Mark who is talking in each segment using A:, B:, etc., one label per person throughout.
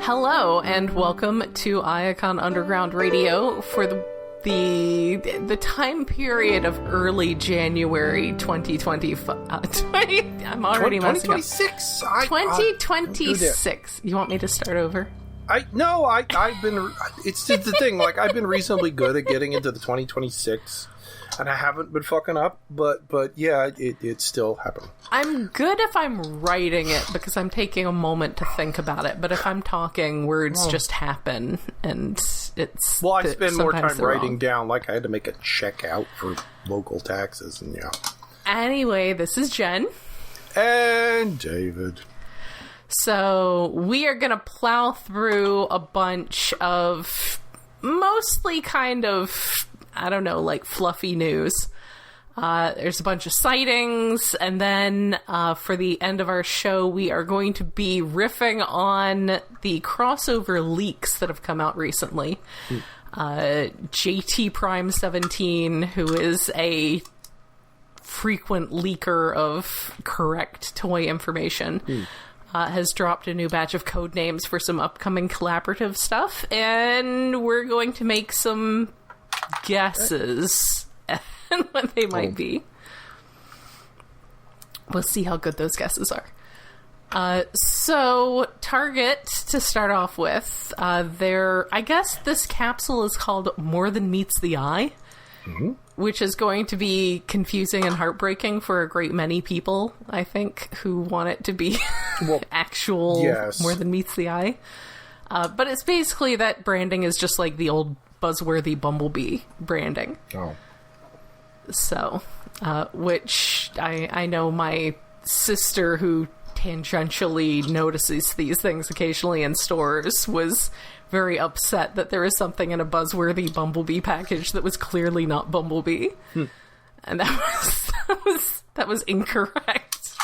A: Hello and welcome to Iacon Underground Radio for the time period of early January 2025. I'm already messing up.
B: 2026.
A: 2026. You want me to start over?
B: I've been. It's the thing. Like, I've been reasonably good at getting into the 2026, and I haven't been fucking up. But yeah, it's still happening.
A: I'm good if I'm writing it because I'm taking a moment to think about it. But if I'm talking, words just happen, and it's.
B: Well, I spend more time writing
A: wrong.
B: down. Like, I had to make a check out for local taxes, and yeah.
A: Anyway, this is Jen.
B: And David.
A: So we are going to plow through a bunch of mostly kind of, I don't know, like fluffy news. There's a bunch of sightings, and then for the end of our show, we are going to be riffing on the crossover leaks that have come out recently. JT Prime 17, who is a frequent leaker of correct toy information, has dropped a new batch of code names for some upcoming collaborative stuff, and we're going to make some guesses on what they might be. We'll see how good those guesses are. So, Target, to start off with, I guess this capsule is called More Than Meets the Eye. Mm-hmm. Which is going to be confusing and heartbreaking for a great many people, I think, who want it to be actual More Than Meets the Eye. But it's basically that branding is just like the old buzzworthy Bumblebee branding.
B: Oh.
A: So, which I know my sister, who tangentially notices these things occasionally in stores, was very upset that there was something in a buzzworthy Bumblebee package that was clearly not Bumblebee. And that was incorrect.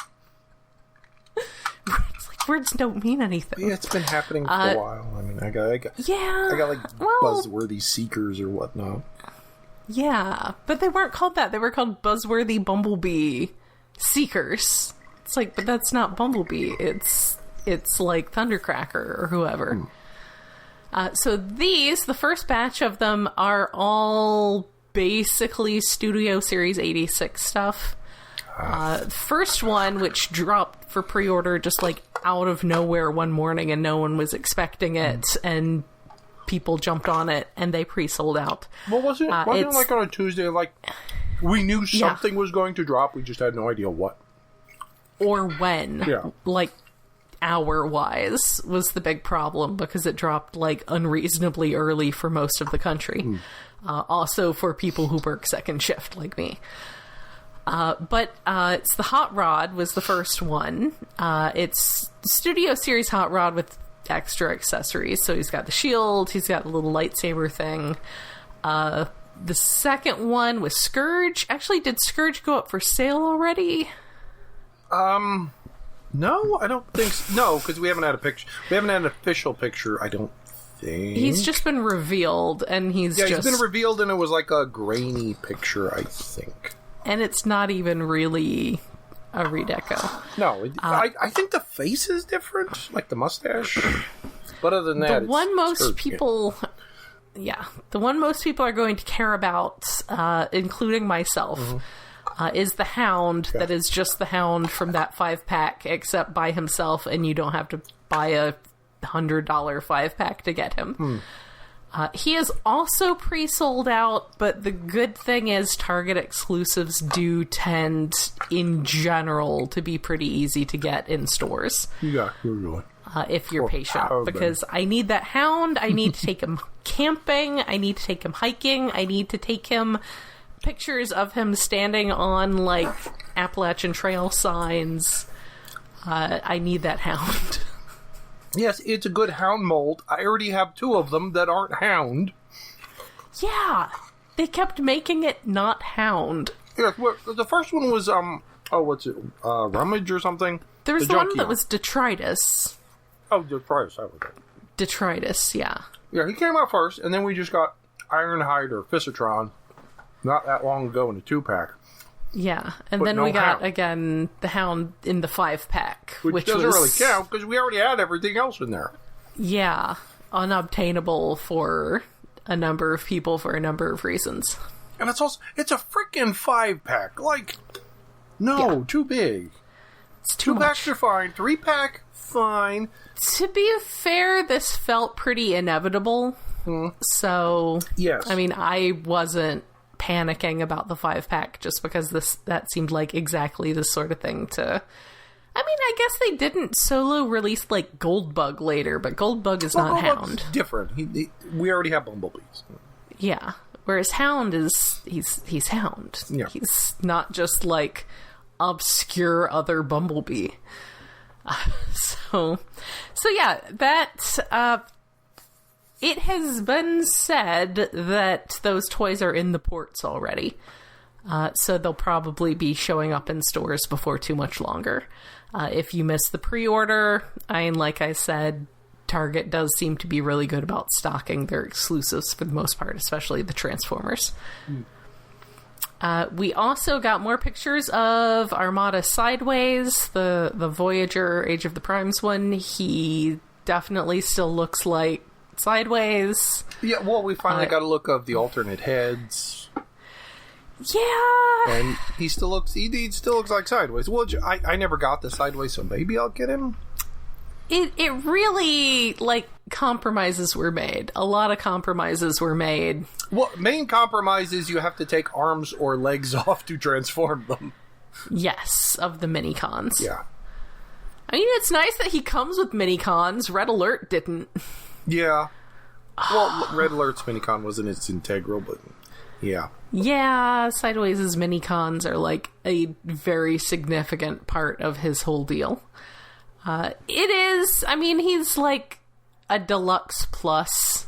A: It's like, words don't mean anything.
B: Yeah, it's been happening for a while. I mean, I got like buzzworthy seekers or whatnot.
A: Yeah, but they weren't called that. They were called buzzworthy Bumblebee seekers. It's like, but that's not Bumblebee. It's like Thundercracker or whoever. So the first batch of them are all basically Studio Series 86 stuff. First one, which dropped for pre-order just like out of nowhere one morning and no one was expecting it, and people jumped on it and they pre-sold out.
B: Well, wasn't it like on a Tuesday, like we knew something was going to drop, we just had no idea what.
A: Or when.
B: Yeah.
A: Like, hour-wise was the big problem because it dropped like unreasonably early for most of the country. Also for people who work second shift like me. But it's the Hot Rod was the first one. It's Studio Series Hot Rod with extra accessories. So he's got the shield, he's got the little lightsaber thing. The second one was Scourge. Actually, did Scourge go up for sale already?
B: No, I don't think so. No, because we haven't had a picture. We haven't had an official picture, I don't think.
A: He's just been revealed, and he's
B: been revealed, and it was like a grainy picture, I think.
A: And it's not even really a redeco.
B: No, I think the face is different, like the mustache. But other than that,
A: the one most people are going to care about, including myself, is the Hound. That is just the Hound from that 5-pack, except by himself, and you don't have to buy a $100 5-pack to get him. He is also pre-sold out, but the good thing is Target exclusives do tend, in general, to be pretty easy to get in stores.
B: Yeah, really.
A: If you're patient, because I need that Hound. I need to take him camping. I need to take him hiking. I need to take him pictures of him standing on like Appalachian Trail signs. I need that Hound.
B: Yes, it's a good Hound mold. I already have 2 of them that aren't Hound.
A: Yeah, they kept making it not Hound.
B: Yeah, the first one was what's it? Rummage or something.
A: There was the one that was Detritus.
B: Oh, Detritus, I was right.
A: Detritus, yeah.
B: Yeah, he came out first, and then we just got Ironhide or Fissatron not that long ago in a 2-pack.
A: Yeah, and then we got, again, the Hound in the 5-pack.
B: Which doesn't really count, because we already had everything else in there.
A: Yeah, unobtainable for a number of people for a number of reasons.
B: And it's a freaking 5-pack. Like, no, too big.
A: It's too
B: 2-packs are fine. 3-pack, fine.
A: To be fair, this felt pretty inevitable. So,
B: yes.
A: I mean, I wasn't panicking about the 5-pack just because that seemed like exactly the sort of thing to... I mean, I guess they didn't solo release, like, Goldbug later, but Goldbug is not Hound.
B: Different. We already have Bumblebees.
A: Yeah. Whereas Hound is... He's Hound.
B: Yeah.
A: He's not just, like, obscure other Bumblebee. So yeah, that... it has been said that those toys are in the ports already. So they'll probably be showing up in stores before too much longer. If you miss the pre-order, like I said, Target does seem to be really good about stocking their exclusives for the most part, especially the Transformers. We also got more pictures of Armada Sideways, the Voyager Age of the Primes one. He definitely still looks like Sideways.
B: Yeah, well, we finally got a look of the alternate heads.
A: Yeah.
B: And he still looks like Sideways. Well, I never got the Sideways, so maybe I'll get him.
A: It really, like, compromises were made. A lot of compromises were made.
B: Well, main compromise is you have to take arms or legs off to transform them.
A: Yes, of the mini-cons.
B: Yeah.
A: I mean, it's nice that he comes with mini-cons. Red Alert didn't.
B: Yeah. Well, Red Alert's minicon wasn't its integral, but yeah.
A: Yeah, Sideways' mini-cons are, like, a very significant part of his whole deal. It is, I mean, he's like a deluxe plus,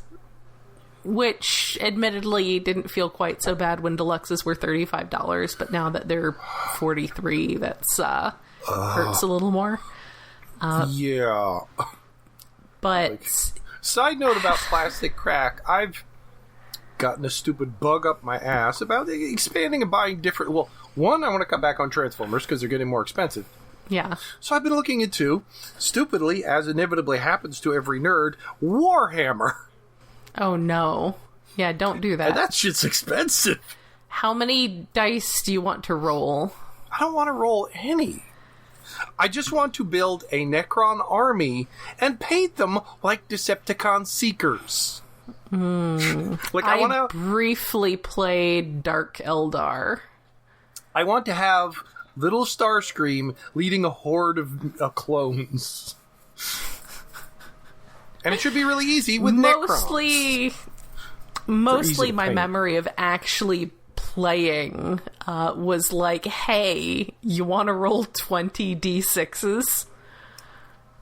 A: which admittedly didn't feel quite so bad when deluxes were $35, but now that they're $43, that's hurts a little more.
B: Yeah.
A: But
B: side note about Plastic Crack, I've gotten a stupid bug up my ass about expanding and buying different... Well, one, I want to cut back on Transformers because they're getting more expensive.
A: Yeah.
B: So I've been looking into, stupidly, as inevitably happens to every nerd, Warhammer.
A: Oh, no. Yeah, don't do that.
B: And that shit's expensive.
A: How many dice do you want to roll?
B: I don't want to roll any. I just want to build a Necron army and paint them like Decepticon Seekers.
A: I briefly played Dark Eldar.
B: I want to have little Starscream leading a horde of clones. And it should be really easy with Necrons.
A: Mostly my memory of actually playing was like, hey, you want to roll 20 d6s?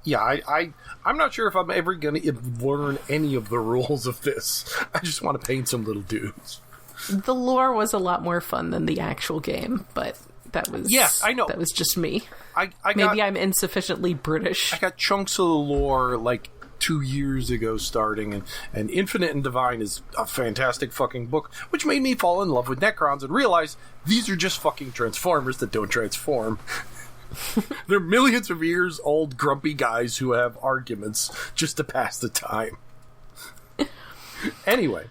B: Yeah, I'm not sure if I'm ever going to learn any of the rules of this. I just want to paint some little dudes.
A: The lore was a lot more fun than the actual game, but that was...
B: Yes, I know.
A: That was just me.
B: Maybe
A: I'm insufficiently British.
B: I got chunks of the lore, like, 2 years ago starting, and Infinite and Divine is a fantastic fucking book, which made me fall in love with Necrons and realize these are just fucking Transformers that don't transform. They're millions of years old grumpy guys who have arguments just to pass the time. Anyway.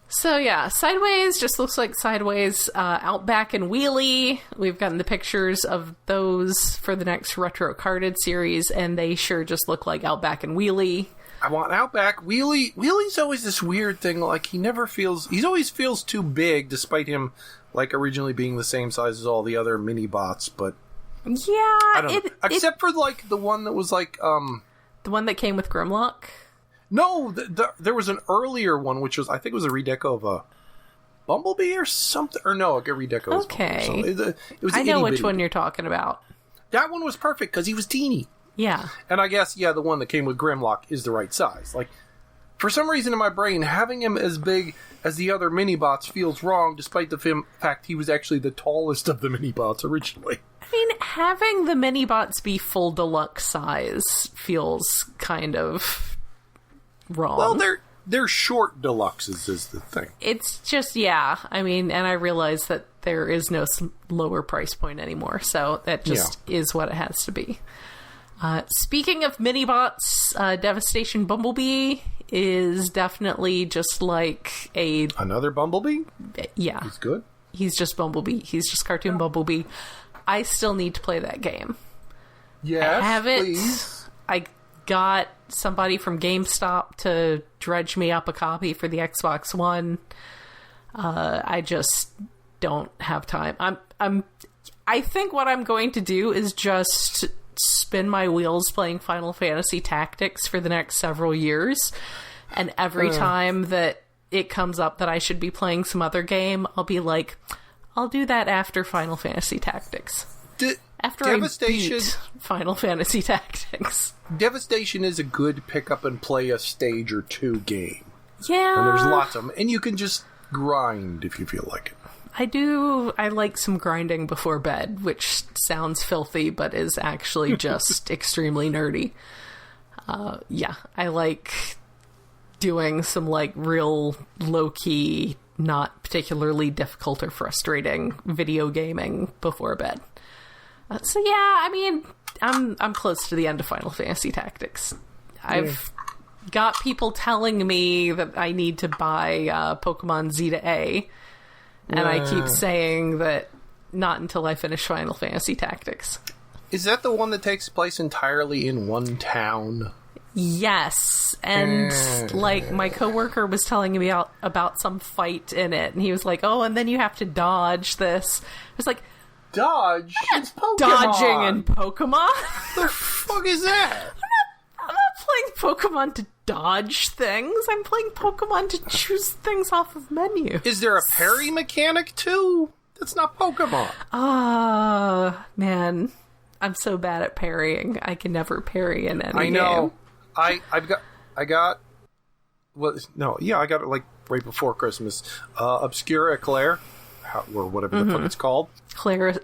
A: So yeah, Sideways just looks like Sideways. Outback and Wheelie, we've gotten the pictures of those for the next Retro Carded series, and they sure just look like Outback and Wheelie.
B: I want Outback. Wheelie's always this weird thing, like he always feels too big, despite him like originally being the same size as all the other mini bots, but
A: yeah,
B: I don't know. Except for like the one that was like
A: the one that came with Grimlock.
B: No, there was an earlier one, which was, I think it was a redeco of a Bumblebee or something. Or no, a redeco.
A: Okay.
B: It was
A: I know which one you're talking about.
B: That one was perfect because he was teeny.
A: Yeah.
B: And I guess, yeah, the one that came with Grimlock is the right size. Like, for some reason in my brain, having him as big as the other mini-bots feels wrong, despite the fact he was actually the tallest of the mini-bots originally.
A: I mean, having the mini-bots be full deluxe size feels kind of wrong.
B: Well, they're short deluxes is the thing.
A: It's just, yeah. I mean, and I realize that there is no lower price point anymore, so that just is what it has to be. Speaking of mini-bots, Devastation Bumblebee is definitely just like
B: another Bumblebee?
A: Yeah.
B: He's good?
A: He's just Bumblebee. He's just cartoon Bumblebee. I still need to play that game.
B: Yes,
A: I have it.
B: Please.
A: I got somebody from GameStop to dredge me up a copy for the Xbox One. I just don't have time. I think what I'm going to do is just spin my wheels playing Final Fantasy Tactics for the next several years. And every time that it comes up that I should be playing some other game, I'll be like, I'll do that after Final Fantasy Tactics. After I beat Final Fantasy Tactics. Devastation
B: is a good pick up and play a stage or two game.
A: Yeah.
B: And there's lots of them. And you can just grind if you feel like it.
A: I like some grinding before bed, which sounds filthy, but is actually just extremely nerdy. Yeah, I like doing some, like, real low-key, not particularly difficult or frustrating video gaming before bed. So yeah, I mean, I'm close to the end of Final Fantasy Tactics. I've got people telling me that I need to buy Pokemon Zeta A, and I keep saying that not until I finish Final Fantasy Tactics.
B: Is that the one that takes place entirely in one town?
A: Yes, and like my coworker was telling me about some fight in it, and he was like, "Oh, and then you have to dodge this." I was like,
B: "Dodge? It's Pokemon.
A: Dodging in Pokemon?
B: The fuck is that?"
A: I'm not playing Pokemon to dodge things. I'm playing Pokemon to choose things off of menus.
B: Is there a parry mechanic too? That's not Pokemon.
A: Man, I'm so bad at parrying. I can never parry in any
B: I know.
A: game.
B: I got it like right before Christmas. Obscura Eclair, or whatever the fuck it's called.
A: Claire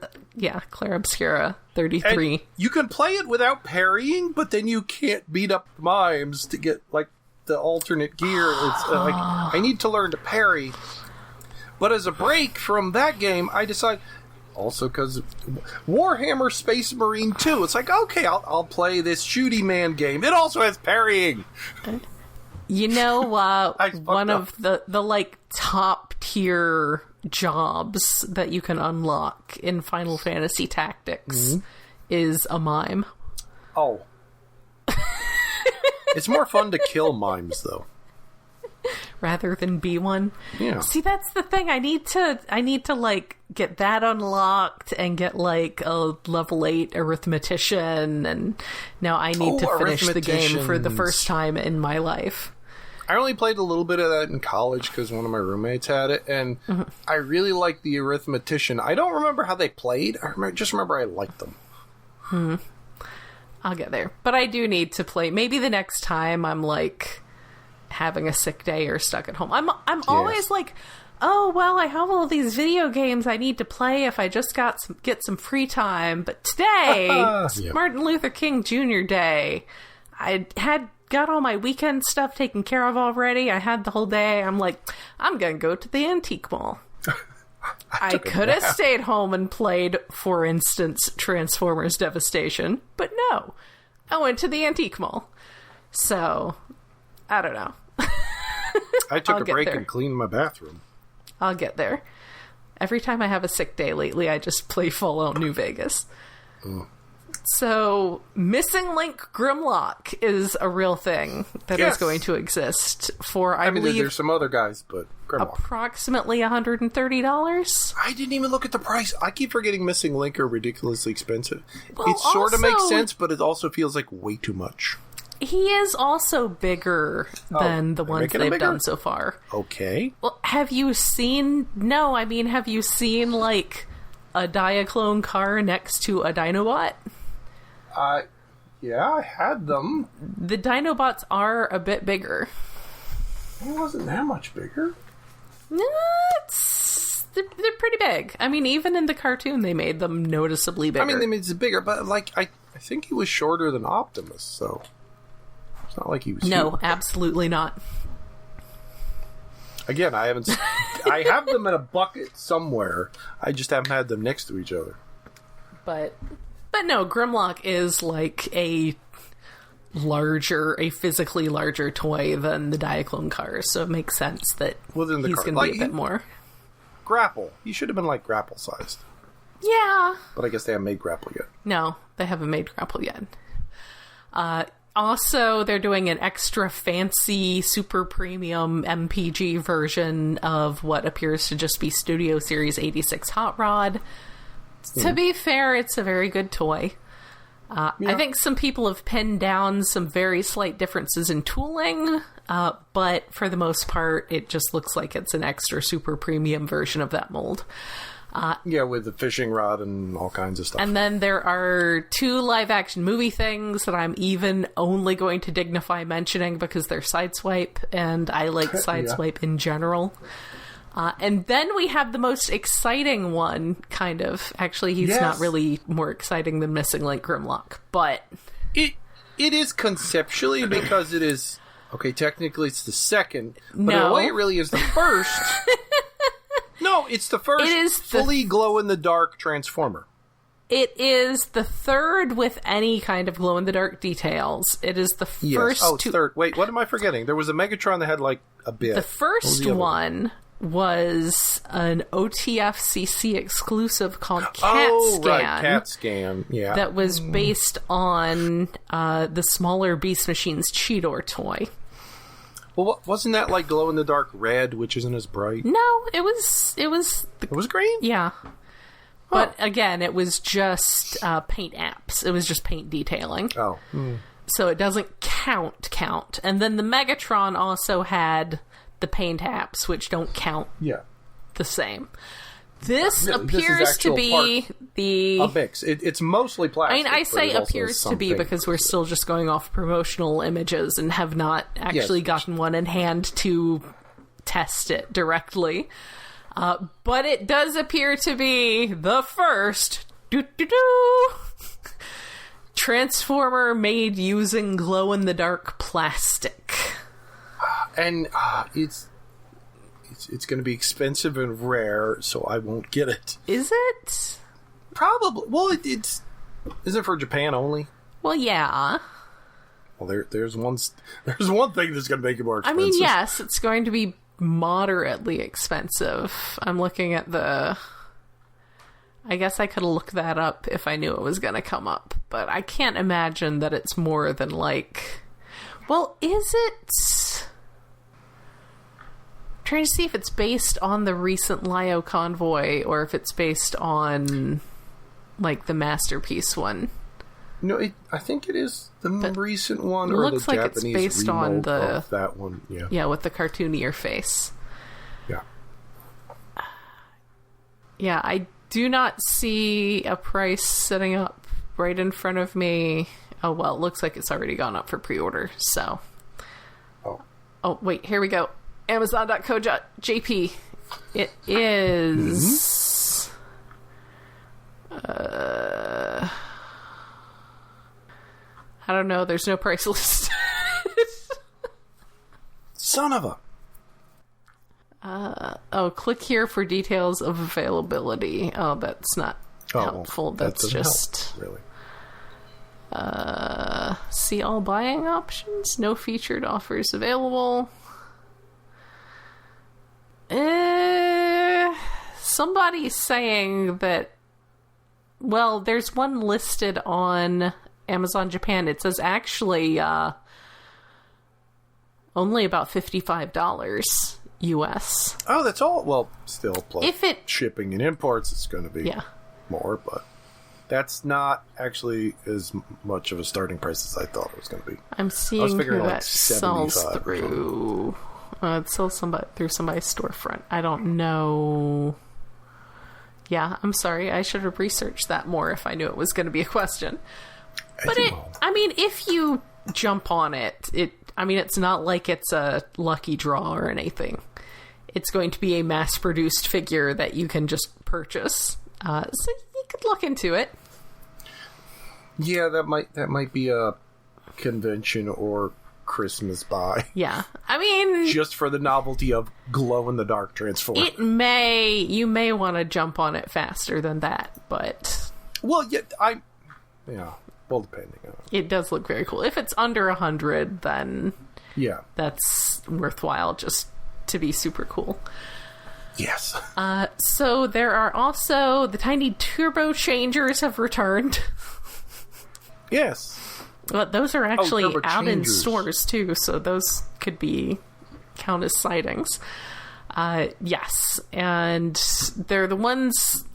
A: Obscura 33.
B: And you can play it without parrying, but then you can't beat up mimes to get like the alternate gear. It's like I need to learn to parry. But as a break from that game, I decided. Also, because Warhammer Space Marine 2, it's like, okay, I'll play this shooty man game. It also has parrying.
A: You know, one of the like top tier jobs that you can unlock in Final Fantasy Tactics is a mime.
B: Oh. It's more fun to kill mimes, though.
A: Rather than be one.
B: Yeah.
A: See, that's the thing. I need to like get that unlocked and get like a level 8 arithmetician, and now I need to finish the game for the first time in my life.
B: I only played a little bit of that in college because one of my roommates had it, and I really liked the arithmetician. I don't remember how they played. Just remember I liked them.
A: I'll get there. But I do need to play. Maybe the next time I'm like having a sick day or stuck at home. I'm always like, oh, well, I have all these video games I need to play if I just get some free time. But today, Martin Luther King Jr. Day, I got all my weekend stuff taken care of already. I had the whole day. I'm like, I'm going to go to the antique mall. I could have stayed home and played, for instance, Transformers Devastation, but no. I went to the antique mall. So, I don't know.
B: I took a break and cleaned my bathroom.
A: I'll get there. Every time I have a sick day lately, I just play Fallout New Vegas. So, Missing Link Grimlock is a real thing that is going to exist for, I believe,
B: there's some other guys, but Grimlock.
A: Approximately $130.
B: I didn't even look at the price. I keep forgetting Missing Link are ridiculously expensive.
A: Well,
B: it sort of makes sense, but it also feels like way too much.
A: He is also bigger than the ones they've done so far.
B: Okay.
A: Well, have you seen... No, I mean, have you seen, like, a Diaclone car next to a Dinobot?
B: Yeah, I had them.
A: The Dinobots are a bit bigger.
B: It wasn't that much bigger.
A: No, they're pretty big. I mean, even in the cartoon, they made them noticeably bigger.
B: I mean, they made it bigger, but, like, I think he was shorter than Optimus, so... It's not like he was
A: No,
B: huge.
A: Absolutely not.
B: Again, I have them in a bucket somewhere. I just haven't had them next to each other.
A: But But no, Grimlock is like a physically larger toy than the Diaclone cars, so it makes sense that he's going to be a bit more.
B: Grapple. He should have been like Grapple sized.
A: Yeah.
B: But I guess they haven't made Grapple yet.
A: No, they haven't made Grapple yet. Also, they're doing an extra fancy, super premium MPG version of what appears to just be Studio Series 86 Hot Rod. To be fair, it's a very good toy. I think some people have pinned down some very slight differences in tooling, but for the most part, it just looks like it's an extra super premium version of that mold.
B: With the fishing rod and all kinds of stuff.
A: And then there are 2 live-action movie things that I'm even only going to dignify mentioning because they're Sideswipe, and I like Sideswipe in general. And then we have the most exciting one, kind of. Actually, he's not really more exciting than Missing Link Grimlock, but...
B: It is conceptually because it is... Okay, technically it's the second, but in a way it really is the first... No, it's the first fully glow-in-the-dark Transformer.
A: It is the third with any kind of glow-in-the-dark details. It is the first...
B: Yes. Oh, it's third. Wait, what am I forgetting? There was a Megatron that had, like, a bit.
A: The first one was an OTF-CC exclusive called CAT Scan.
B: Right, CAT Scan, yeah.
A: That was based on the smaller Beast Machines Cheetor toy.
B: Well, wasn't that like glow-in-the-dark red, which isn't as bright?
A: No, it was... It was
B: green?
A: Yeah. But again, it was just paint apps. It was just paint detailing.
B: Oh.
A: So it doesn't count. And then the Megatron also had the paint apps, which don't count the same. This appears to be
B: a mix. It's mostly plastic.
A: I mean, I say appears to be because we're still just going off promotional images and have not actually gotten one in hand to test it directly. But it does appear to be the first Transformer made using glow-in-the-dark plastic. And
B: it's going to be expensive and rare, so I won't get it.
A: Is it?
B: Probably. Well, it's... Is it for Japan only?
A: Well, yeah.
B: Well, there's one thing that's going to make it more expensive.
A: I mean, yes, it's going to be moderately expensive. I'm looking at the... I guess I could look that up if I knew it was going to come up, but I can't imagine that it's more than, like... Well, is it... Trying to see if it's based on the recent Lio Convoy or if it's based on like the Masterpiece one.
B: No, I think it is the recent one, or the
A: like
B: Japanese
A: it's based on
B: of that one. Yeah,
A: with the cartoonier face.
B: Yeah.
A: Yeah, I do not see a price setting up right in front of me. Oh well, it looks like it's already gone up for pre-order. So. Oh wait, here we go. Amazon.co.jp. It is... I don't know. There's no price list.
B: Son of a...
A: click here for details of availability. Oh, that's not helpful. That's just...
B: Help,
A: really. See all buying options. No featured offers available. Somebody's saying that, well, there's one listed on Amazon Japan. It says actually only about $55 US.
B: Oh, that's all? Well, still, plus shipping and imports, it's going to be more, but that's not actually as much of a starting price as I thought it was going to be.
A: I'm seeing who that sells through. It sells through somebody's storefront. I don't know. Yeah, I'm sorry. I should have researched that more if I knew it was going to be a question. But if you jump on it, it's not like it's a lucky draw or anything. It's going to be a mass-produced figure that you can just purchase. So you could look into it.
B: Yeah, that might be a convention or Christmas buy.
A: Yeah. I mean...
B: just for the novelty of glow-in-the-dark Transformer.
A: You may want to jump on it faster than that, but...
B: Well, yeah, Yeah. Well, depending on
A: It does look very cool. If it's under 100, then
B: yeah,
A: that's worthwhile just to be super cool.
B: Yes.
A: So there are also the tiny turbo changers have returned.
B: Yes.
A: But those are actually
B: turbo
A: out in
B: changers.
A: stores too, so those could be count as sightings. Yes, and they're the ones.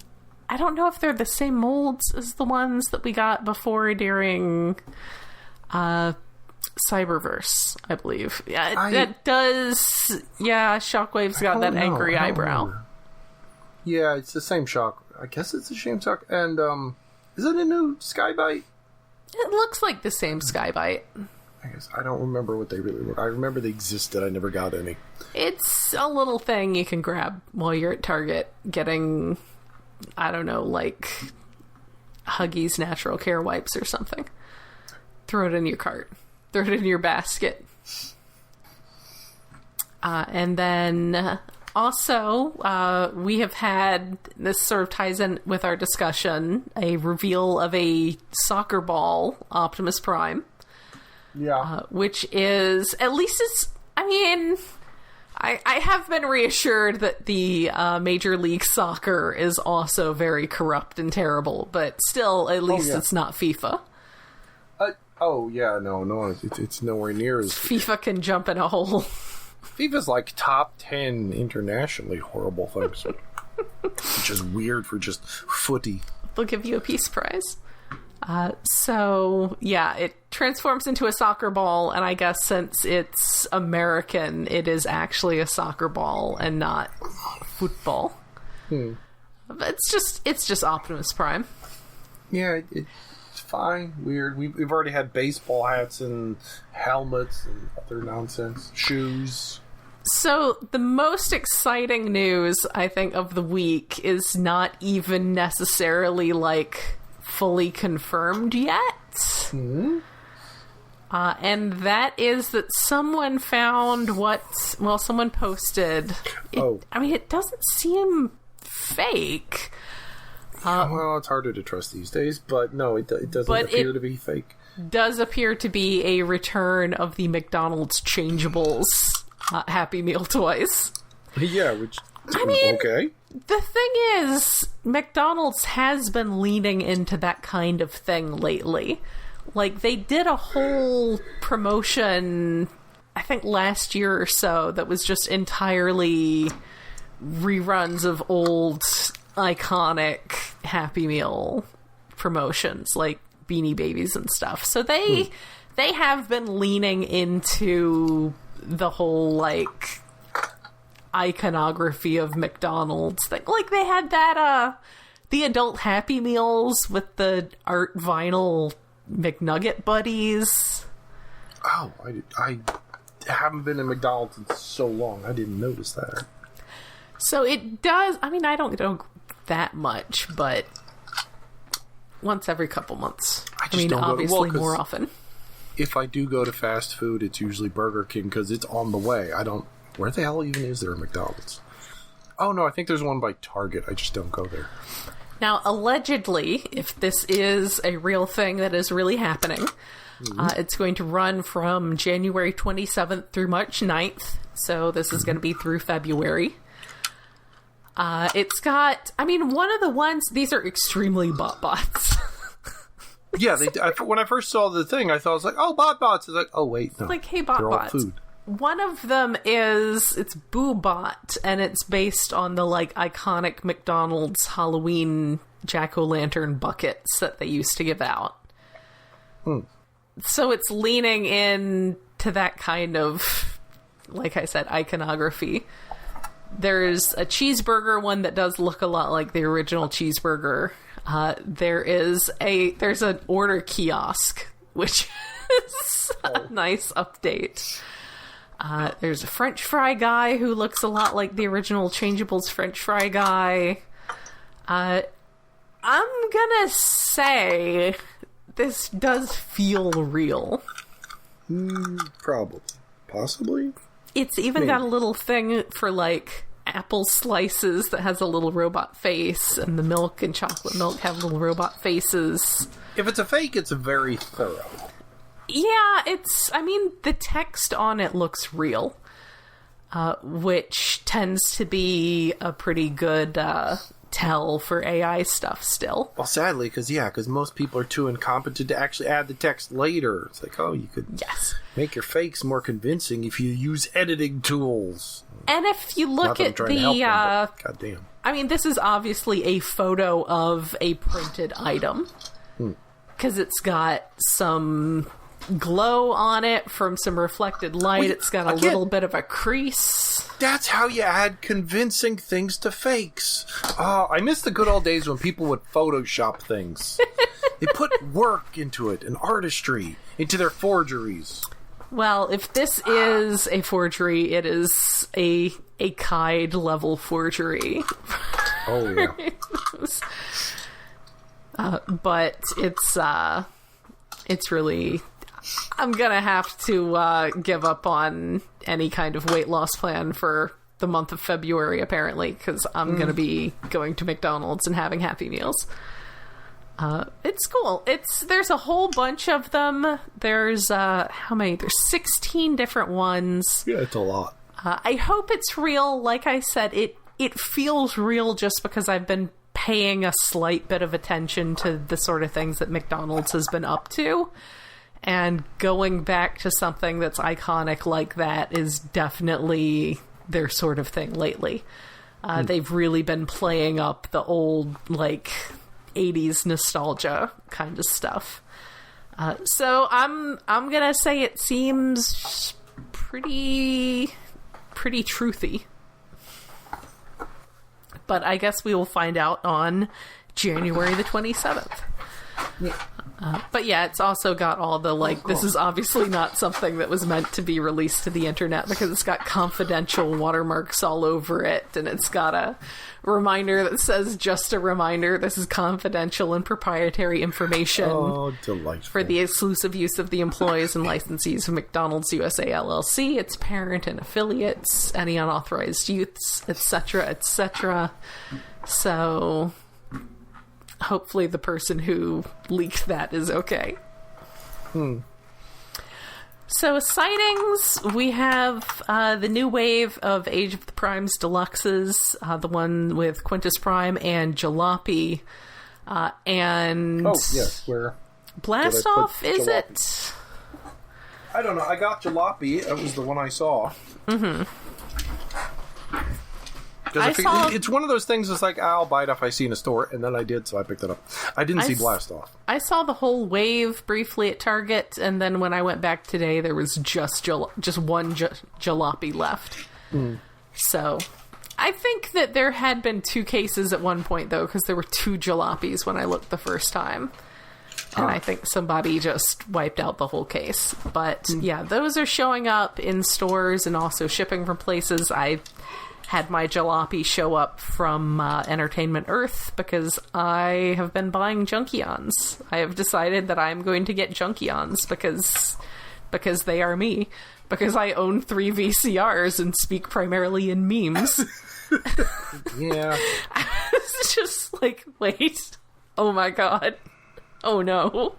A: I don't know if they're the same molds as the ones that we got before during Cyberverse, I believe. Yeah, that does. Yeah, Shockwave's got that angry eyebrow.
B: Yeah, it's the same shock. I guess it's the same shock. And is it a new Skybite?
A: It looks like the same Skybite.
B: I guess I don't remember what they really were. I remember they existed. I never got any.
A: It's a little thing you can grab while you're at Target getting, I don't know, like Huggies Natural Care Wipes or something. Throw it in your cart. Throw it in your basket. And then also, we have had, this sort of ties in with our discussion, a reveal of a soccer ball Optimus Prime.
B: Yeah.
A: Which is, at least it's, I mean, I have been reassured that the Major League Soccer is also very corrupt and terrible, but still, at least it's not FIFA.
B: Oh, yeah, no, it's nowhere near as...
A: FIFA can jump in a hole.
B: FIFA's like top 10 internationally horrible things. Which is weird for just footy.
A: They'll give you a peace prize. So, yeah, it transforms into a soccer ball, and I guess since it's American, it is actually a soccer ball and not football. But it's just Optimus Prime.
B: Yeah, it's fine. Weird. We've already had baseball hats and helmets and other nonsense. Shoes.
A: So, the most exciting news, I think, of the week is not even necessarily, like, fully confirmed yet.
B: Mm-hmm.
A: And that is that someone found someone posted. I mean, it doesn't seem fake.
B: Well, it's harder to trust these days, but no, it doesn't appear to be fake.
A: Does appear to be a return of the McDonald's Changeables Happy Meal toys.
B: Yeah, which,
A: I mean,
B: okay.
A: The thing is, McDonald's has been leaning into that kind of thing lately. Like, they did a whole promotion, I think last year or so, that was just entirely reruns of old, iconic Happy Meal promotions, like Beanie Babies and stuff. So they have been leaning into the whole, like, iconography of McDonald's thing. Like, they had that, the adult Happy Meals with the art vinyl McNugget buddies.
B: Oh, I haven't been in McDonald's in so long. I didn't notice that.
A: So it does, I mean, I don't go that much, but once every couple months. I mean, obviously more often.
B: If I do go to fast food, it's usually Burger King because it's on the way. Where the hell even is there a McDonald's? Oh, no, I think there's one by Target. I just don't go there. Now,
A: allegedly, if this is a real thing that is really happening, it's going to run from January 27th through March 9th. So this is going to be through February. It's got, I mean, one of the ones, these are extremely bots.
B: Yeah, when I first saw the thing, I thought, I was like, oh, bots. I was like, oh, wait, no.
A: Like, hey, bots.
B: All food.
A: One of them it's Boobot, and it's based on the, like, iconic McDonald's Halloween jack-o'-lantern buckets that they used to give out. So it's leaning in to that kind of, like I said, iconography. There's a cheeseburger one that does look a lot like the original cheeseburger. There's an order kiosk, which is a nice update. There's a French fry guy who looks a lot like the original Changeable's French fry guy. I'm gonna say this does feel real.
B: Probably. Possibly?
A: It's even got a little thing for, like, apple slices that has a little robot face, and the milk and chocolate milk have little robot faces.
B: If it's a fake, it's very thorough.
A: Yeah, the text on it looks real, which tends to be a pretty good tell for AI stuff still.
B: Well, sadly, because most people are too incompetent to actually add the text later. It's like, you could make your fakes more convincing if you use editing tools.
A: And if you look at
B: goddamn.
A: This is obviously a photo of a printed item, because it's got some glow on it from some reflected light. It's got a little bit of a crease.
B: That's how you add convincing things to fakes. Oh, I miss the good old days when people would Photoshop things. They put work into it and artistry into their forgeries.
A: Well, if this is a forgery, it is a Kide level forgery.
B: Oh yeah.
A: But it's really, I'm gonna have to give up on any kind of weight loss plan for the month of February, apparently, because I'm gonna be going to McDonald's and having Happy Meals. It's cool. There's a whole bunch of them. There's how many? There's 16 different ones.
B: Yeah, it's a lot.
A: I hope it's real. Like I said, it feels real just because I've been paying a slight bit of attention to the sort of things that McDonald's has been up to. And going back to something that's iconic like that is definitely their sort of thing lately. They've really been playing up the old, 80s nostalgia kind of stuff. So I'm gonna say it seems pretty truthy. But I guess we will find out on January the 27th. Yeah. But yeah, it's also got all the, this is obviously not something that was meant to be released to the internet because it's got confidential watermarks all over it, and it's got a reminder that says, just a reminder, this is confidential and proprietary information.
B: Oh, delightful.
A: For the exclusive use of the employees and licensees of McDonald's USA LLC, its parent and affiliates, any unauthorized use, etc., etc. So hopefully the person who leaked that is okay. So sightings, we have the new wave of Age of the Primes Deluxes, the one with Quintus Prime and Jalopy, and...
B: Oh, yes, where...
A: Blastoff, is it?
B: I don't know, I got Jalopy, that was the one I saw. Mm-hmm. It's one of those things that's like, I'll buy it if I see in a store, and then I did, so I picked it up. I didn't see Blastoff. I saw the whole wave briefly at Target, and then when I went back today, there was just one Jalopy left. So, I think that there had been 2 cases at one point, though, because there were 2 Jalopys when I looked the first time. And I think somebody just wiped out the whole case. But, yeah, those are showing up in stores and also shipping from places. I had my Jalopy show up from Entertainment Earth because I have been buying Junkions. I have decided that I'm going to get Junkions because they are me. Because I own 3 VCRs and speak primarily in memes. Yeah.
A: It's just like, wait. Oh my god. Oh no.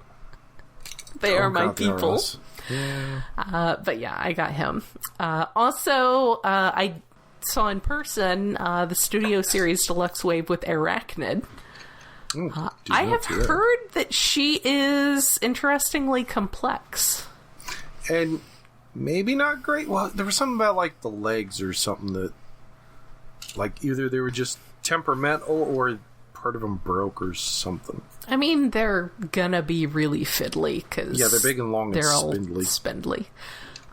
A: They are my people.
B: Yeah.
A: But yeah, I got him. Also, I saw in person the Studio Series Deluxe Wave with Arachnid. I have heard that she is interestingly complex.
B: And maybe not great. Well, there was something about the legs or something that either they were just temperamental or part of them broke or something.
A: I mean, they're gonna be really fiddly because
B: they're big and long and
A: all spindly.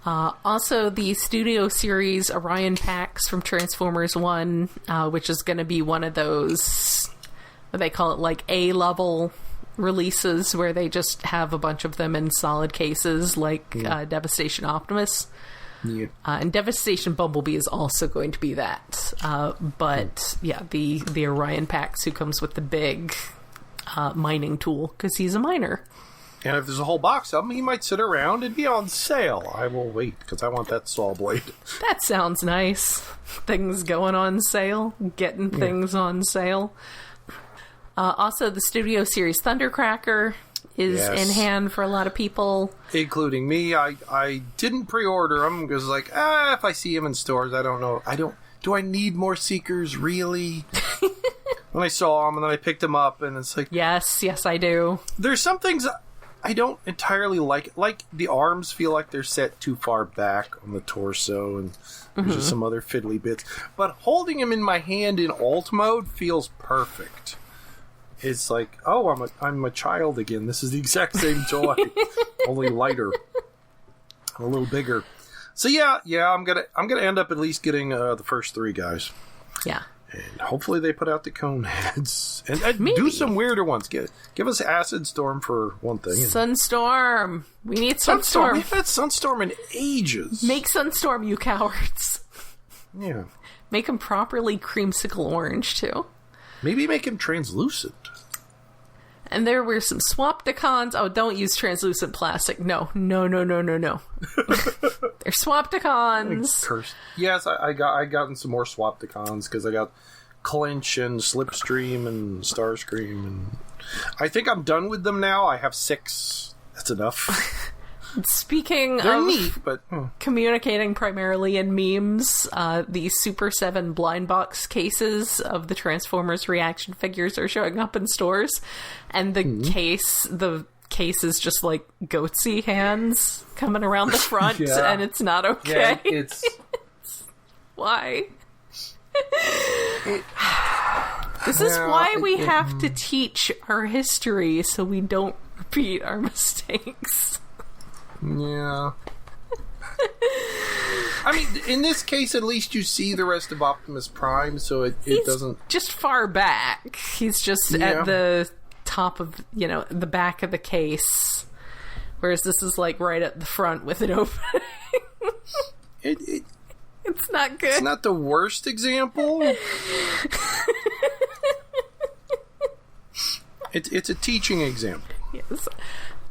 A: Also, the Studio Series Orion packs from Transformers 1, which is going to be one of those, what they call it, A-level releases, where they just have a bunch of them in solid cases, Devastation Optimus. Yeah. And Devastation Bumblebee is also going to be that. But, the Orion packs, who comes with the big mining tool, because he's a miner.
B: And if there's a whole box of them, he might sit around and be on sale. I will wait, because I want that saw blade.
A: That sounds nice. Things going on sale. Getting things on sale. Also, the Studio Series Thundercracker is in hand for a lot of people.
B: Including me. I didn't pre-order them because, like, if I see them in stores, I don't know. Do I need more Seekers, really? When I saw them, and then I picked them up, and it's like...
A: Yes, I do.
B: There's some things I don't entirely like. Like, the arms feel like they're set too far back on the torso, and there's just some other fiddly bits. But holding them in my hand in alt mode feels perfect. It's like, oh, I'm a child again. This is the exact same toy, only lighter, a little bigger. So yeah, I'm gonna end up at least getting the first 3 guys.
A: Yeah.
B: And hopefully they put out the cone heads. And do some weirder ones. Give us Acid Storm for one thing.
A: Sunstorm. We need Sunstorm.
B: We've had Sunstorm in ages.
A: Make Sunstorm, you cowards.
B: Yeah.
A: Make him properly creamsicle orange, too.
B: Maybe make him translucent.
A: And there were some Swapticons. Oh, don't use translucent plastic. No. They're Swapticons.
B: Yes, I gotten some more Swapticons because I got Clinch and Slipstream and Starscream, and I think I'm done with them now. I have 6. That's enough.
A: Speaking
B: They're
A: of
B: neat, but
A: communicating primarily in memes, the Super 7 blind box cases of the Transformers reaction figures are showing up in stores, and the case is just like goatsy hands coming around the front, and it's not okay.
B: Yeah, it's
A: why? This is why we have to teach our history so we don't repeat our mistakes.
B: Yeah. I mean, in this case, at least you see the rest of Optimus Prime, so it doesn't...
A: just far back. He's just at the top of, the back of the case. Whereas this is, like, right at the front with an opening. It's not good.
B: It's not the worst example. It's a teaching example.
A: Yes.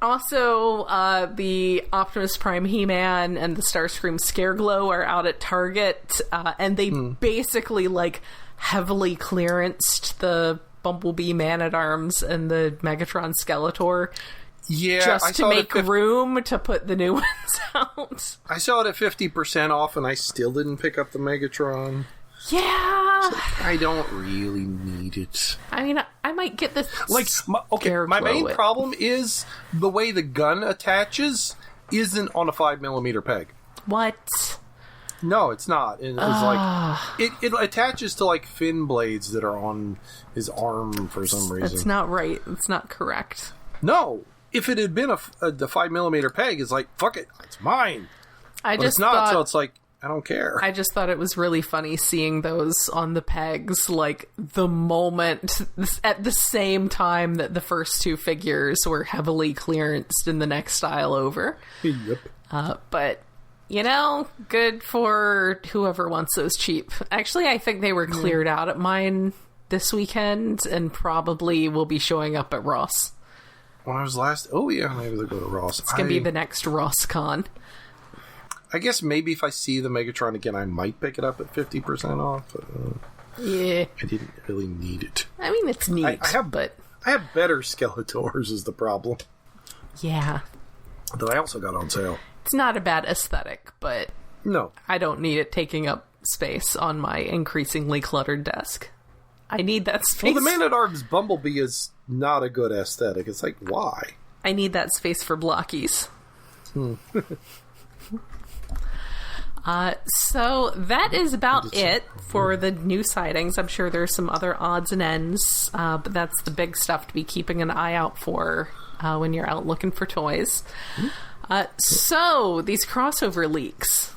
A: Also, the Optimus Prime He-Man and the Starscream Scareglow are out at Target, and they basically, like, heavily clearanced the Bumblebee Man-at-Arms and the Megatron Skeletor.
B: Yeah,
A: just to make room to put the new ones out.
B: I saw it at 50% off, and I still didn't pick up the Megatron.
A: Yeah.
B: So I don't really need it.
A: I mean, I might get this.
B: Like, my main problem is the way the gun attaches isn't on a 5mm peg.
A: What?
B: No, it's not. It's like it attaches to like fin blades that are on his arm for some reason.
A: That's not right. It's not correct.
B: No, if it had been the 5mm peg, it's like fuck it, it's mine. But it's not. So it's like. I don't care. I just
A: thought it was really funny seeing those on the pegs, like, the moment, at the same time that the first 2 figures were heavily clearanced in the next style over.
B: Yep.
A: But, good for whoever wants those cheap. Actually, I think they were cleared out at mine this weekend, and probably will be showing up at Ross.
B: When I was last... Oh, yeah, maybe they'll go to Ross.
A: It's going to be the next Ross Con.
B: I guess maybe if I see the Megatron again, I might pick it up at 50% off.
A: Yeah.
B: I didn't really need it.
A: I mean, it's neat,
B: I have better Skeletors is the problem.
A: Yeah.
B: That I also got on sale.
A: It's not a bad aesthetic, but...
B: No.
A: I don't need it taking up space on my increasingly cluttered desk. I need that space.
B: Well, the Man-at-Arms Bumblebee is not a good aesthetic. It's like, why?
A: I need that space for blockies. So that is about it for the new sightings. I'm sure there's some other odds and ends, but that's the big stuff to be keeping an eye out for when you're out looking for toys. So these crossover leaks.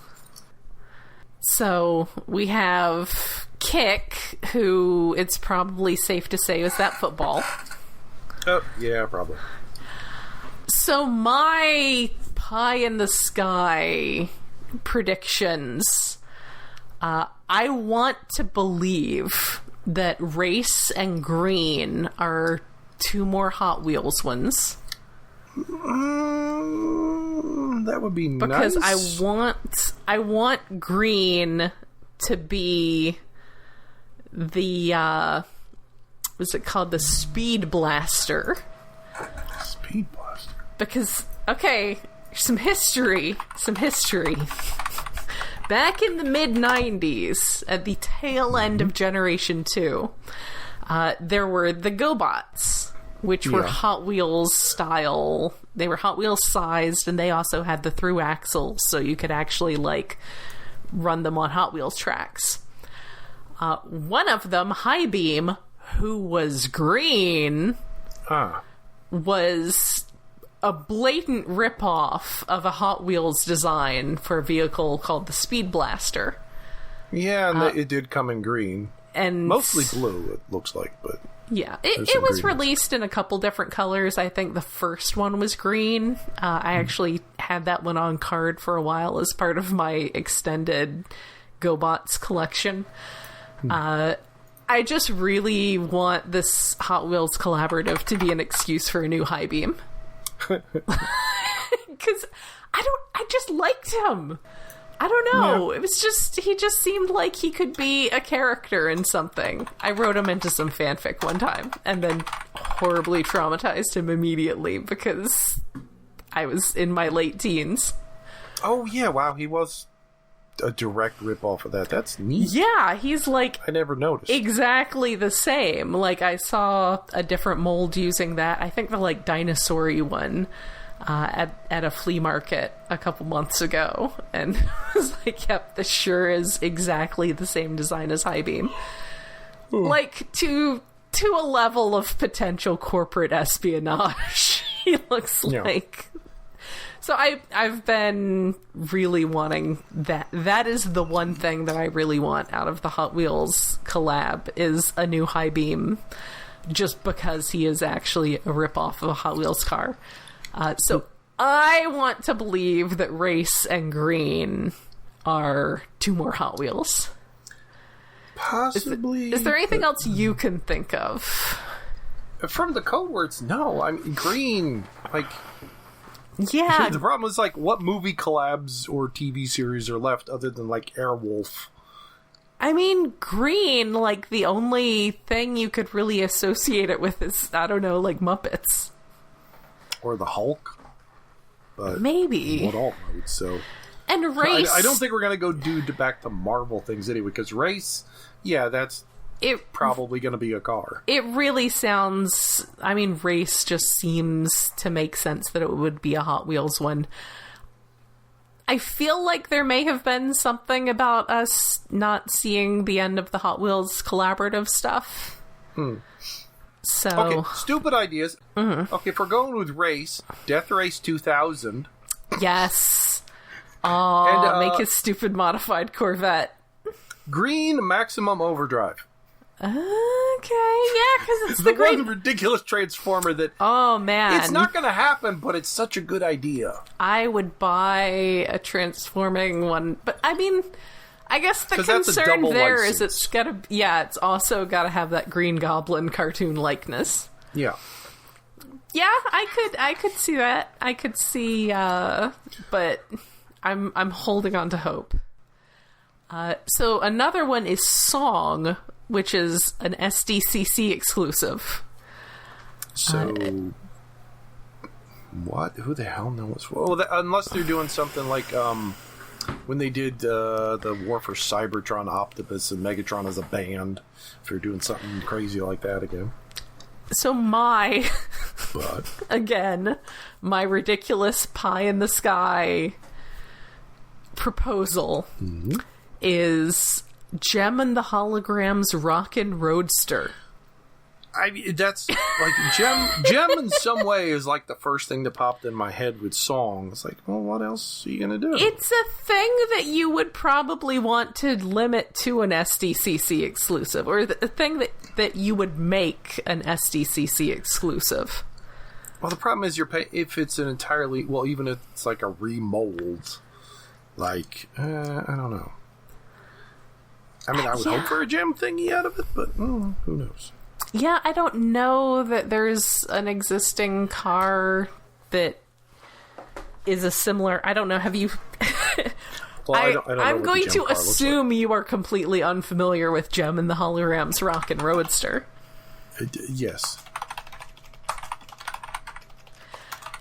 A: So we have Kick, who it's probably safe to say is that football.
B: Oh, yeah, probably.
A: So my pie in the sky predictions. I want to believe that Race and Green are 2 more Hot Wheels ones.
B: That would be
A: because
B: nice.
A: I want Green to be the what's it called? The Speed Blaster.
B: Speed Blaster?
A: Because, okay, some history. Back in the mid-90s, at the tail end of Generation 2, there were the GoBots, which were Hot Wheels style. They were Hot Wheels sized, and they also had the through axles, so you could actually, like, run them on Hot Wheels tracks. One of them, High Beam, who was green, was a blatant ripoff of a Hot Wheels design for a vehicle called the Speed Blaster.
B: Yeah, and it did come in green.
A: And
B: mostly blue, it looks like, but...
A: Yeah, it was released in a couple different colors. I think the first one was green. I actually had that one on card for a while as part of my extended GoBots collection. I just really want this Hot Wheels collaborative to be an excuse for a new High Beam. Because I just liked him. I don't know. Yeah. It was just, he just seemed like he could be a character in something. I wrote him into some fanfic one time and then horribly traumatized him immediately because I was in my late teens.
B: Oh, yeah. Wow. He was a direct ripoff of that. That's neat.
A: Yeah. He's like...
B: I never noticed.
A: Exactly the same. Like, I saw a different mold using that. I think the, like, dinosaur-y one. At a flea market a couple months ago, and I was like, yep, this sure is exactly the same design as High Beam. Ooh. Like, to a level of potential corporate espionage, he looks like. So I've been really wanting that. That is the one thing that I really want out of the Hot Wheels collab, is a new High Beam, just because he is actually a ripoff of a Hot Wheels car. So I want to believe that Race and Green are two more Hot Wheels.
B: Possibly.
A: Is there anything else you can think of?
B: From the code words, no. I mean, Green, like...
A: Yeah.
B: The problem is, like, what movie collabs or TV series are left other than, like, Airwolf?
A: I mean, Green, like, the only thing you could really associate it with is, I don't know, like, Muppets.
B: Or the Hulk, but
A: maybe
B: what alt mode? So,
A: and Race.
B: I don't think we're gonna go back to Marvel things anyway. Because Race, yeah, that's probably gonna be a car.
A: It really sounds. I mean, Race just seems to make sense that it would be a Hot Wheels one. I feel like there may have been something about us not seeing the end of the Hot Wheels collaborative stuff. So...
B: Okay, stupid ideas. Mm-hmm. Okay, if we're going with Race, Death Race 2000.
A: Yes. Oh, and, make his stupid modified Corvette.
B: Green Maximum Overdrive.
A: Okay, yeah, because it's
B: the one ridiculous Transformer that...
A: Oh, man.
B: It's not going to happen, but it's such a good idea.
A: I would buy a transforming one, but I mean... I guess the concern there license. Is it's gotta, it's also gotta have that Green Goblin cartoon likeness.
B: Yeah.
A: Yeah, I could see that. I could see, but I'm holding on to hope. So another one is Song, which is an SDCC exclusive.
B: So, what? Who the hell knows? Well, unless they're doing something like, when they did the War for Cybertron, Optimus, and Megatron as a band, if you're doing something crazy like that again.
A: So my ridiculous pie in the sky proposal is Gem and the Holograms Rockin' Roadster.
B: I mean, that's like Gem in some way is like the first thing that popped in my head with Song. It's like, well, what else are you gonna do?
A: It's a thing that you would probably want to limit to an SDCC exclusive, or the thing that you would make an SDCC exclusive.
B: Well, the problem is if it's an entirely, well, even if it's like a remold, like I don't know. I mean, I would hope for a Gem thingy out of it, but who knows?
A: Yeah, I don't know that there's an existing car that is a similar... I don't know, have you...
B: Well, I don't know
A: I'm going to assume you are completely unfamiliar with Gem and the Holograms Rockin' Roadster.
B: Yes.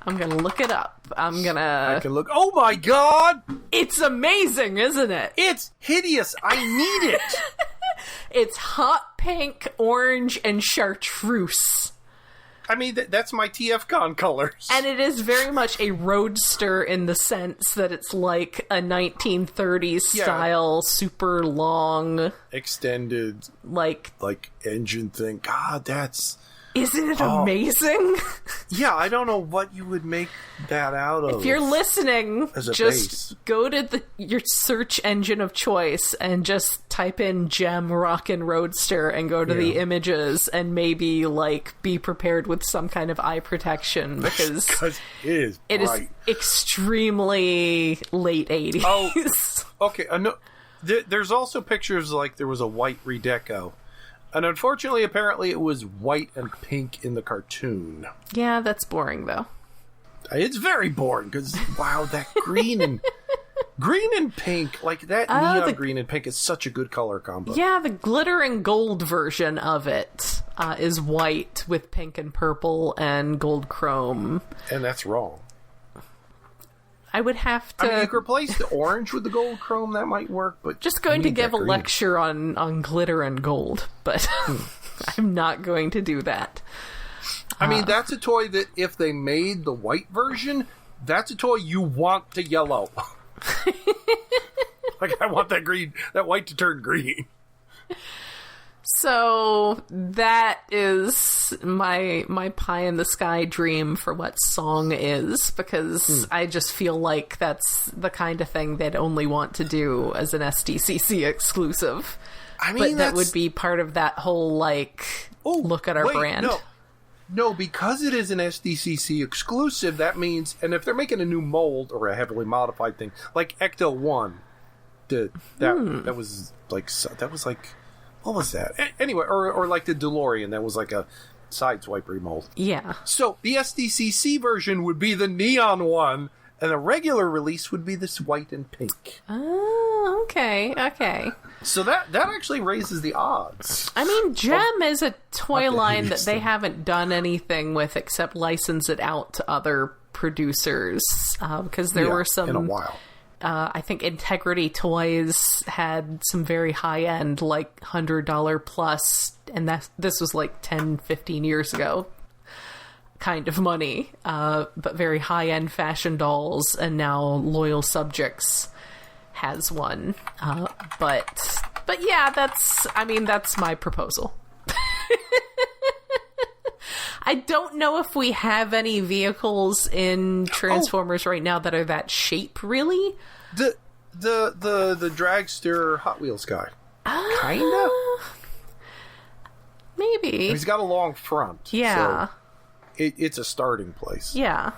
A: I'm gonna look it up.
B: I can look. Oh my god!
A: It's amazing, isn't it?
B: It's hideous. I need it.
A: It's hot pink, orange, and chartreuse.
B: I mean, that's my TFCon colors.
A: And it is very much a roadster in the sense that it's like a 1930s style, super long...
B: extended,
A: like
B: engine thing. God, that's...
A: Isn't it amazing?
B: Yeah, I don't know what you would make that out of.
A: If you're listening, just
B: base.
A: Go to your search engine of choice and just type in Gem Rockin' Roadster and go to the images and maybe, like, be prepared with some kind of eye protection because
B: it is
A: extremely late 80s.
B: Oh, okay. There's also pictures like there was a white redeco. And unfortunately, apparently, it was white and pink in the cartoon.
A: Yeah, that's boring, though.
B: It's very boring, because, wow, that green and pink, like, that neon green and pink is such a good color combo.
A: Yeah, the glitter and gold version of it is white with pink and purple and gold chrome.
B: And that's wrong.
A: I would have to...
B: I mean, you could replace the orange with the gold chrome, that might work, but...
A: Just going to give a lecture on glitter and gold, but I'm not going to do that.
B: I mean, that's a toy that if they made the white version, that's a toy you want to yellow. Like, I want that white to turn green.
A: So that is my pie in the sky dream for what Song is, because I just feel like that's the kind of thing they'd only want to do as an SDCC exclusive.
B: I mean,
A: but that would be part of that whole, like, look at our brand.
B: No, because it is an SDCC exclusive, that means, and if they're making a new mold or a heavily modified thing, like Ecto 1, that was like, what was that? Anyway, or like the DeLorean, that was like a sideswipe remold.
A: Yeah. So
B: the SDCC version would be the neon one, and the regular release would be this white and pink.
A: Oh, okay.
B: So that actually raises the odds.
A: I mean, Gem is a toy line that they haven't done anything with except license it out to other producers, because there were some...
B: in a while.
A: I think Integrity Toys had some very high-end, like, $100 plus, and this was like 10, 15 years ago, kind of money, but very high-end fashion dolls, and now Loyal Subjects has one. But yeah, that's my proposal. I don't know if we have any vehicles in Transformers right now that are that shape, really.
B: The dragster Hot Wheels guy. Kinda?
A: Maybe.
B: He's got a long front.
A: Yeah.
B: So it's a starting place.
A: Yeah.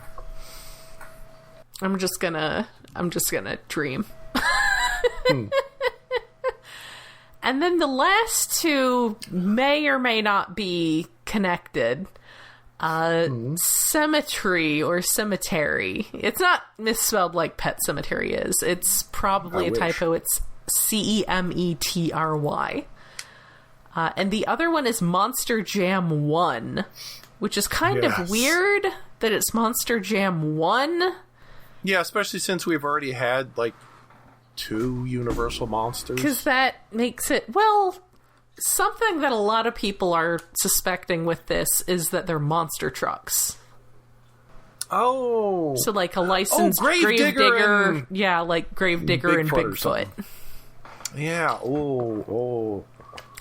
A: I'm just gonna dream. And then the last two may or may not be connected. Cemetery or cemetery. It's not misspelled like Pet Cemetery is. It's probably a typo. It's CEMETRY. And the other one is Monster Jam 1, which is kind of weird that it's Monster Jam 1.
B: Yeah, especially since we've already had, like, 2 Universal Monsters.
A: Because that makes it... Well... Something that a lot of people are suspecting with this is that they're monster trucks.
B: Oh.
A: So, like, a licensed Gravedigger. Yeah, like Gravedigger and Bigfoot.
B: Yeah, oh.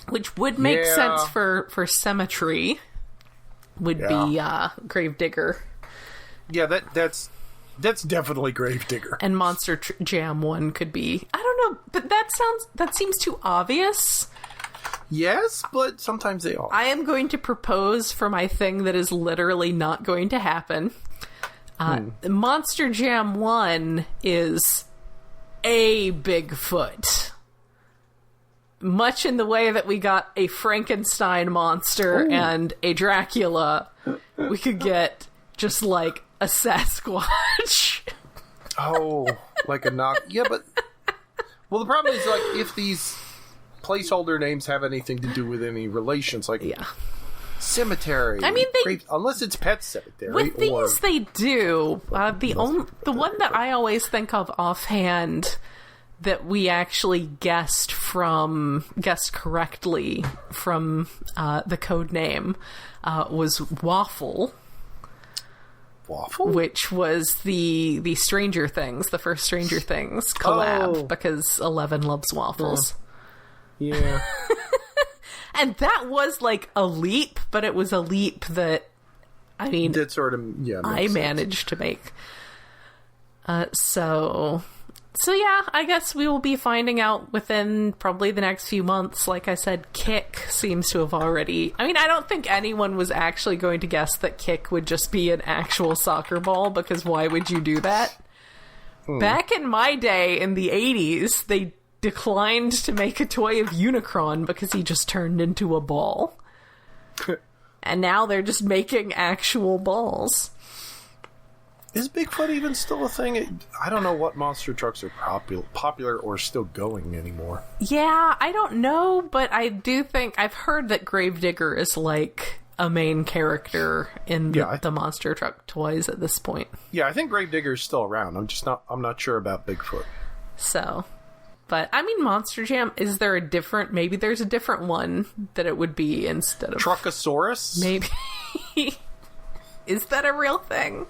A: Which would make sense for Cemetery. Would be Gravedigger.
B: Yeah, that's definitely Gravedigger.
A: And Monster Jam 1 could be... I don't know, but that seems too obvious.
B: Yes, but sometimes they are.
A: I am going to propose for my thing that is literally not going to happen. Monster Jam 1 is a Bigfoot. Much in the way that we got a Frankenstein monster and a Dracula, we could get just like a Sasquatch.
B: Oh, like a knock. Yeah, but... Well, the problem is, like, if these... placeholder names have anything to do with any relations, like cemetery.
A: I mean,
B: unless it's Pet Cemetery.
A: With these, they do. The one that I always think of offhand that we actually guessed correctly from the code name was Waffle.
B: Waffle?
A: Which was the Stranger Things, the first Stranger Things collab, because 11 loves waffles.
B: Yeah.
A: And that was like a leap, but it was a leap that, I mean,
B: that sort of,
A: I managed to make. So yeah, I guess we will be finding out within probably the next few months. Like I said, Kick seems to have already... I mean, I don't think anyone was actually going to guess that Kick would just be an actual soccer ball, because why would you do that? Back in my day, in the 80s, they declined to make a toy of Unicron because he just turned into a ball. And now they're just making actual balls.
B: Is Bigfoot even still a thing? I don't know what monster trucks are popular or still going anymore.
A: Yeah, I don't know, but I do think... I've heard that Gravedigger is like a main character in the monster truck toys at this point.
B: Yeah, I think Gravedigger is still around. I'm not sure about Bigfoot.
A: So, but I mean, Monster Jam, is there a different... Maybe there's a different one that it would be instead of...
B: Truckosaurus?
A: Maybe. Is that a real thing?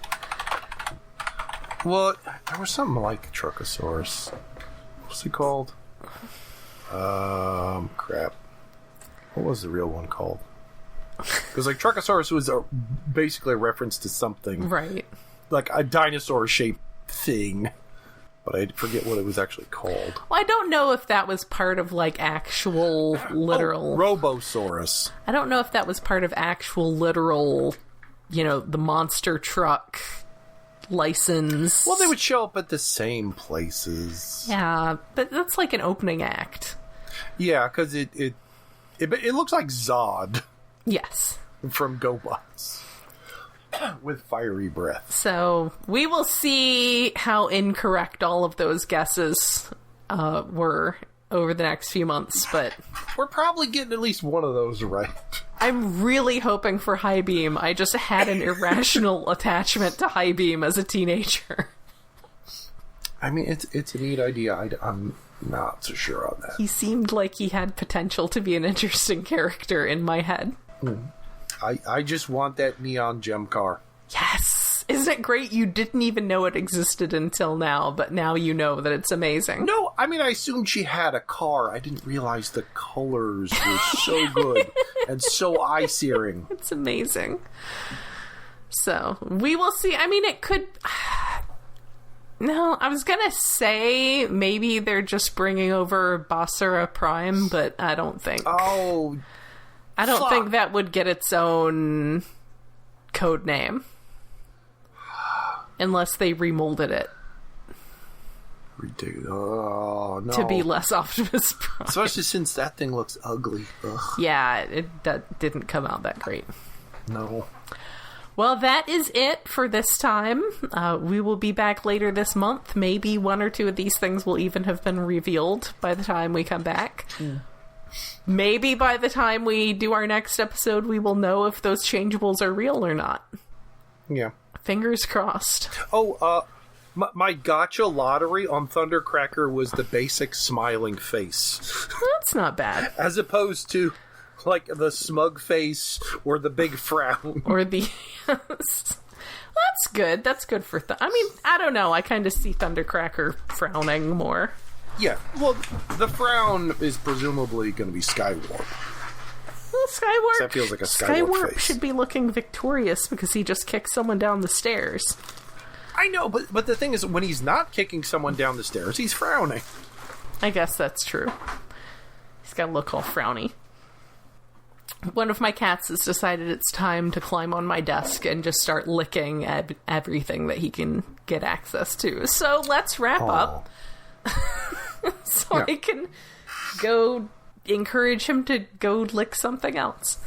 B: Well, there was something like Truckosaurus. What's he called? Crap. What was the real one called? Because like Truckosaurus was basically a reference to something,
A: right?
B: Like a dinosaur-shaped thing, but I forget what it was actually called.
A: Well, I don't know if that was part of like actual literal
B: Robosaurus.
A: I don't know if that was part of actual literal, the monster truck license.
B: Well, they would show up at the same places.
A: Yeah, but that's like an opening act.
B: Yeah, because it looks like Zod.
A: Yes.
B: From GoBots. With fiery breath.
A: So, we will see how incorrect all of those guesses were over the next few months, but...
B: We're probably getting at least one of those right.
A: I'm really hoping for High Beam. I just had an irrational attachment to High Beam as a teenager.
B: I mean, it's a neat idea. I'm not so sure on that.
A: He seemed like he had potential to be an interesting character in my head.
B: I just want that neon gem car.
A: Yes! Isn't it great? You didn't even know it existed until now, but now you know that it's amazing.
B: No, I mean, I assumed she had a car. I didn't realize the colors were so good and so eye-searing.
A: It's amazing. So, we will see. I mean, it could... No, I was gonna say maybe they're just bringing over Basara Prime, but I don't think.
B: Oh,
A: I don't think that would get its own code name. Unless they remolded it.
B: Ridiculous. Oh, no.
A: To be less Optimus Prime.
B: Especially since that thing looks ugly. Ugh.
A: Yeah, that didn't come out that great.
B: No.
A: Well, that is it for this time. We will be back later this month. Maybe one or two of these things will even have been revealed by the time we come back. Maybe by the time we do our next episode, we will know if those changeables are real or not.
B: Yeah.
A: Fingers crossed.
B: Oh, my gotcha lottery on Thundercracker was the basic smiling face.
A: That's not bad.
B: As opposed to, like, the smug face or the big frown.
A: Or the... That's good. That's good for... I mean, I don't know. I kind of see Thundercracker frowning more.
B: Yeah. Well, the frown is presumably going to be Skywarp.
A: Well, Skywarp...
B: That feels like a Skywarp face.
A: Should be looking victorious because he just kicked someone down the stairs.
B: I know, but the thing is, when he's not kicking someone down the stairs, he's frowning.
A: I guess that's true. He's got to look all frowny. One of my cats has decided it's time to climb on my desk and just start licking everything that he can get access to. So let's wrap up. So I can go encourage him to go lick something else.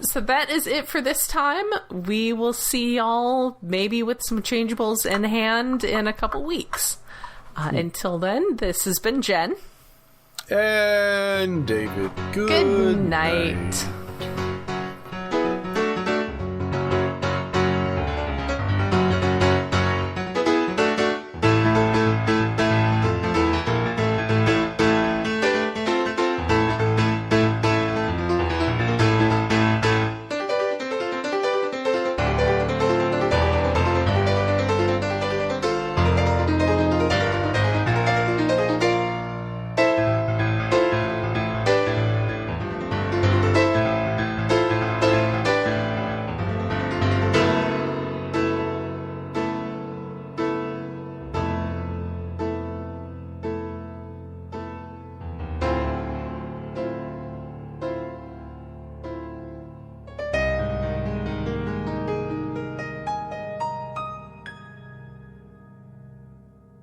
A: So that is it for this time. We will see y'all maybe with some changeables in hand in a couple weeks. Until then, this has been Jen.
B: And David.
A: Good night.